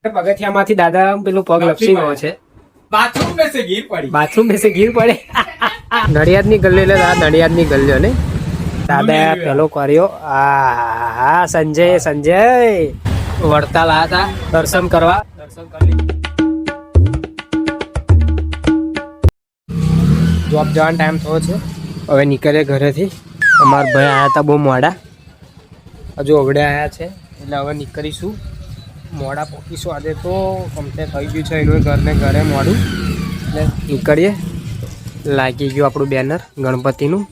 પગથિયામાંથી દાદા પેલું પગ લપસી ગયો છે. बाथरूम में से गिर पड़ी. બાથરૂમ મેસે ગીર પડે. નડિયાદની ગલ્લી એટલે નડિયાદની ગલ્લીઓ ને દાદા પેલો કર્યો. આ સંજય વડતાલ આવ્યા હતા દર્શન કરવા. દર્શન કરી જોબ જવાનો ટાઈમ થયો છે. હવે નીકળે ઘરેથી. અમારા ભાઈ આવ્યા હતા બહુ મોડા, હજુ અવડે આવ્યા છે એટલે હવે નીકળીશું. મોડા પહોંચીશું આજે તો કમ્પ્લીટ થઈ ગયું છે એનું ઘરે મોડું એટલે નીકળીએ. લાગી ગયું આપણું બેનર ગણપતિનું.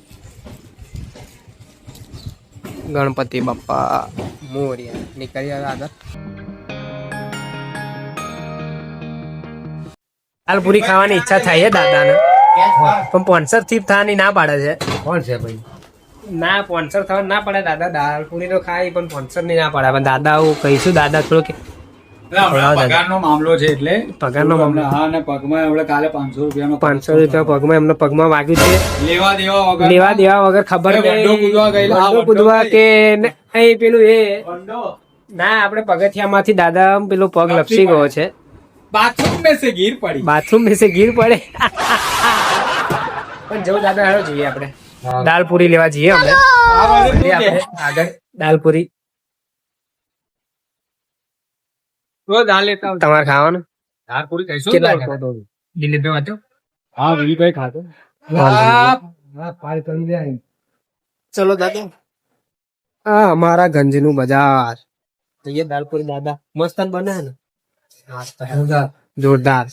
ગણપતિ બાપ્પા મોર્યા. નીકળીએ હવે આગળ. દાલપુરી ખાવાની ઈચ્છા થાય છે દાદાને, પણ સ્પોન્સર થી થવાની ના પાડે છે. कौन से भाई? ના સ્પોન્સર થવા ના પડે દાદા. દાલપુરી તો ખાય પણ સ્પોન્સર ની ના પડે. પણ દાદા હું કહીશું દાદા થોડો કે પગારનો મામલો છે એટલે પગારનો મામલો. હા ને પગમાં આપણે કાલે 500 રૂપિયાનો 500 રૂપિયા પગમાં એમના પગમાં વાગ્યું છે. લેવા દેવા વગર ખબર વંડો કૂદવા ગયેલા. વંડો કૂદવા કે નહીં પેલું એ ના આપણે પગથિયામાંથી દાદા પેલો પગ લપસી ગયો છે. बाथरूम में से गिर पड़ी. બાથરૂમ મેસે ગીર પડે. પણ જવું દાદા હાલો જઈએ આપણે દાલપુરી લેવા જઈએ અમે. આપણે આગળ દાલપુરી તો દાલ લેતા આવ. તમારે ખાવાનું દાલ પૂરી કઈશું. કેટલા ખાતો દિલીપભાઈ વાંચો. હા વિલીભાઈ ખાતો. ચલો દાદા. હા અમારા ગંજનું બજાર જઈએ. દાલપુરી દાદા મસ્ત બને ને જોરદાર.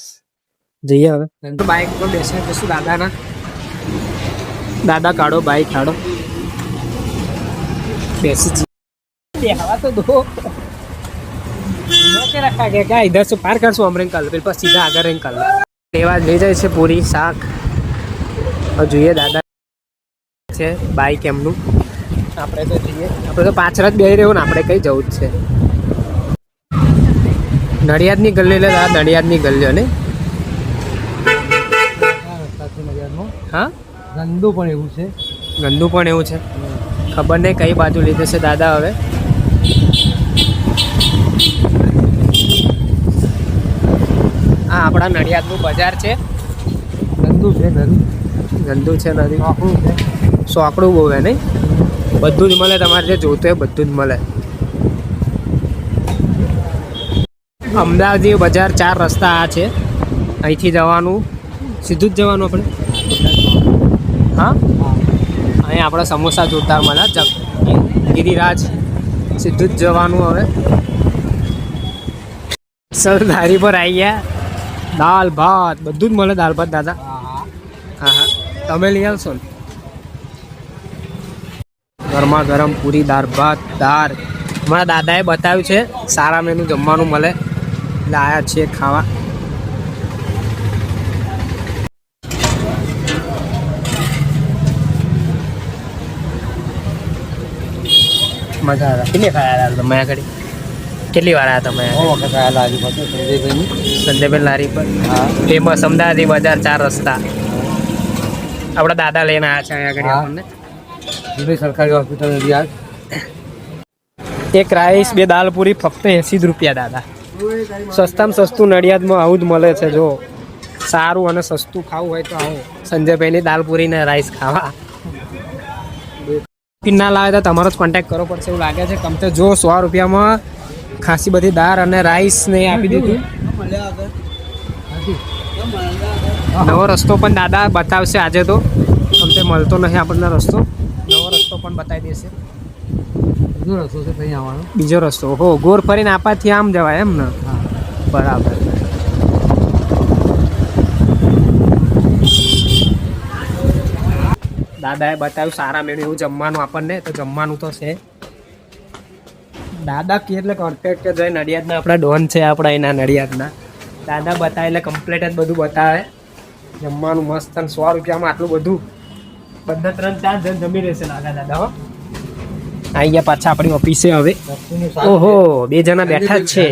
જઈએ હવે. બાઈક પર બેસે જશું દાદાના. દાદા કાઢો બાઈક કાઢો બેસી જઈએ. हवा तो दो के रखा गया क्या इधर से पार करશું हम कल फिर पर सीधा आगे रेंग कल लेवा ले જાય છે પૂરી શાક. હવે જોઈએ દાદા છે બાઈક એમનું. આપણે તો જઈએ. આપણે તો પાછળ જ બેસી રહ્યો ને આપણે કઈ જવું જ છે. નડિયાદની ગલ્લી એટલે નડિયાદની ગલ્લીઓ ને હા ગંદુ પણ એવું છે. ગંદુ પણ એવું છે. ખબર નહીં કઈ બાજુ લીધે છે દાદા. હવે આ આપણા નડિયાદનું બજાર છે. ગંદુ છે નદી. ગંદુ છે નદી. આકડું છે. સોકડું બહુ હે નહીં. બધું જ મળે તમારે જે જોતું હોય બધું જ મળે. અમદાવાદી બજાર 4 રસ્તા આ છે. અહીંથી જવાનું સીધું જ જવાનું આપણે. હા અહીં આપણે સમોસા જોરદાર મળે. ગિરિરાજ સીધું જ જવાનું. હવે સરદારી પર આવી ગયા. દાલ ભાત બધું જ મળે. દાલ ભાત દાદા. હા હા તમે લઈ આવશો ને. ગરમા ગરમ પૂરી દાળ ભાત દાળ. અમારા દાદાએ બતાવ્યું છે સારા મેનુ જમવાનું મળે એટલે આવ્યા છીએ ખાવા. મજા આવે. કેટલી ખાયા તમે આગળ? કેટલી વાર આવ્યા તમે? સંજયભાઈ લારી પર. હા ફેમસ અમદાવાદી બજાર 4 રસ્તા. આપણા દાદા લઈને આવ્યા છે અહીંયા આગળ આપણને. સરકારી હોસ્પિટલ. એક રાઈસ 2 દાલ પૂરી ફક્ત 80 રૂપિયા દાદા. સસ્તામાં સસ્તું નડિયાદમાં આવું જ મળે છે. જો સારું અને સસ્તું ખાવું હોય તો આવો સંજયભાઈની દાલ પૂરી ને રાઈસ ખાવા. ના લાવે તો તમારો જ કોન્ટેક્ટ કરવો પડશે એવું લાગે છે. કમ તો જો 100 રૂપિયામાં ખાસી બધી દાળ અને રાઈસ ને આપી દીધું. નવો રસ્તો પણ દાદા બતાવશે આજે તો. કમ તે મળતો નથી આપણને રસ્તો. નવો રસ્તો પણ બતાવી દેશે. બીજો રસ્તો હો ગોર ફરીને આપાથી આમ જવાય એમ ને. બરાબર. દાદાએ બતાવ્યું સારા મેળવ્યું એવું જમવાનું આપણને. તો જમવાનું તો છે. દાદા કે એટલે કોન્ટેક્ટ કે જઈ નડિયાદના આપણા ડોન છે. આપણા એના નડિયાદના દાદા બતાવે એટલે કમ્પ્લીટ જ બધું બતાવે. જમવાનું મસ્ત. અને 100 રૂપિયામાં આટલું બધું. બધા 3-4 જણ જમી રહેશે લાગા દાદા. હો આવી ગયા પાછા આપણી ઓફિસે. હવે ઓહો 2 જણા બેઠા જ છે.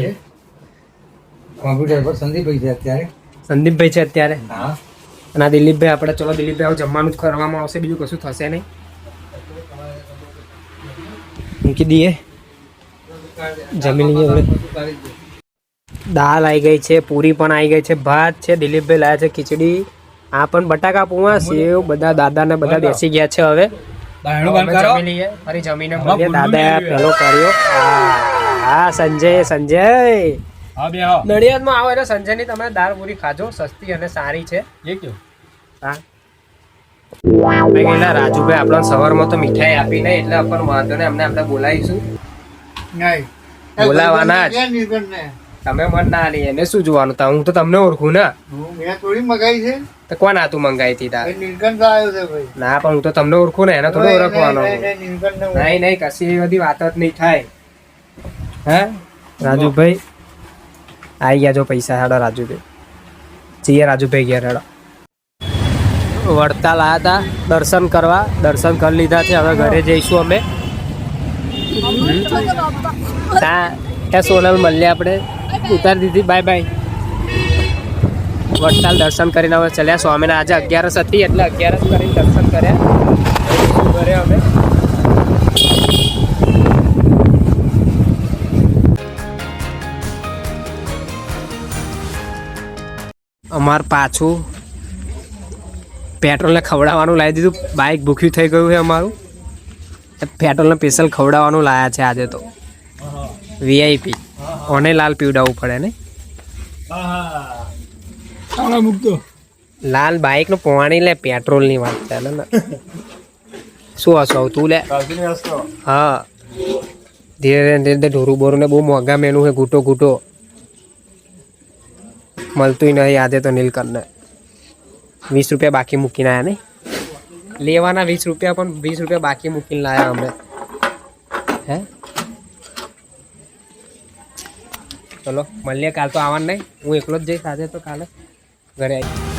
કોમ્પ્યુટર પર સંદીપભાઈ છે અત્યારે. સંદીપભાઈ છે અત્યારે. હા અને આ દિલીપભાઈ. આપણે ચલો દિલીપભાઈ હવે જમવાનું જ કરવામાં આવશે. બીજું કશું થશે નહીં. મૂકી દઈએ જમી લઈએ હવે. દાળ આવી ગઈ છે, પૂરી પણ આવી ગઈ છે, ભાત છે, દિલીપભાઈ લાયા છે ખીચડી, આ પણ બટાકા પૂવા સેવ, બધા દાદા ને બધા બેસી ગયા છે. હવે અમે જમી લઈએ, ફરી જમીને મળીએ. દાદા પેલો કર્યો. હા સંજય નડિયાદમાં આવો એટલે સંજયની તમે દાળ પૂરી ખાજો, સસ્તી અને સારી છે. હા ગયેલા રાજુભાઈ આપણને સવારમાં તો મીઠાઈ આપી નહીં એટલે આપણને વાંધો નહીં, અમને આપણે બોલાવીશું. બોલાવાના જ. તમે મન ના લે એને શું જોવાનું? હું તો તમને ઓળખું ને. મેં થોડી મગાઈ છે તો કોણ આ તું મંગાઈ હતી તાર? નીલકંઠ આવ્યો છે ભાઈ. ના પણ હું તો તમને ઓળખું ને, એને થોડો ઓળખવાનો. નહીં કશી બધી વાતો જ નહીં થાય. હે રાજુભાઈ આવી ગયા જો પૈસા હેડો રાજુભાઈ. જઈએ રાજુભાઈ ઘેર હેડો. વડતાલ આવ્યા હતા દર્શન કરવા, દર્શન કરી લીધા છે. હવે ઘરે જઈશું અમે. ત્યાં સોનલ મળીએ આપણે, ઉતારી દીધી. Bye bye. વડતાલ દર્શન કરીને હવે ચલ્યા. સ્વામીના આજે 11 હતી એટલે 11 કરીને દર્શન કર્યા. ઘરે અમે અમાર પાછું પેટ્રોલને ખવડાવવાનું લાવી દીધું. બાઇક ભૂખ્યું થઈ ગયું છે અમારું. પેટ્રોલને સ્પેશિયલ ખવડાવવાનું લાયા છે આજે તો. વીઆઈપી ઓને લાલ પીવડાવવું પડે ને. લાલ બાઇકનું પોણી લે, પેટ્રોલની વાત ચાલે ને. શું હશો તું લે? હા ધીરે ધીરે ઢોરું બોરું ને બહુ મોંઘા મેનુ છે. ઘૂંટો ઘૂંટો મળતું નહીં યાદે તો નીલકંઠને 20 રૂપિયા બાકી મૂકીને આવ્યા નહીં. લેવાના 20 રૂપિયા પણ 20 રૂપિયા બાકી મૂકીને લાયા અમે. હે ચલો મળીએ. કાલ તો આવવાનું નહીં, હું એકલો જ જઈશ આજે તો. કાલે ઘરે આવી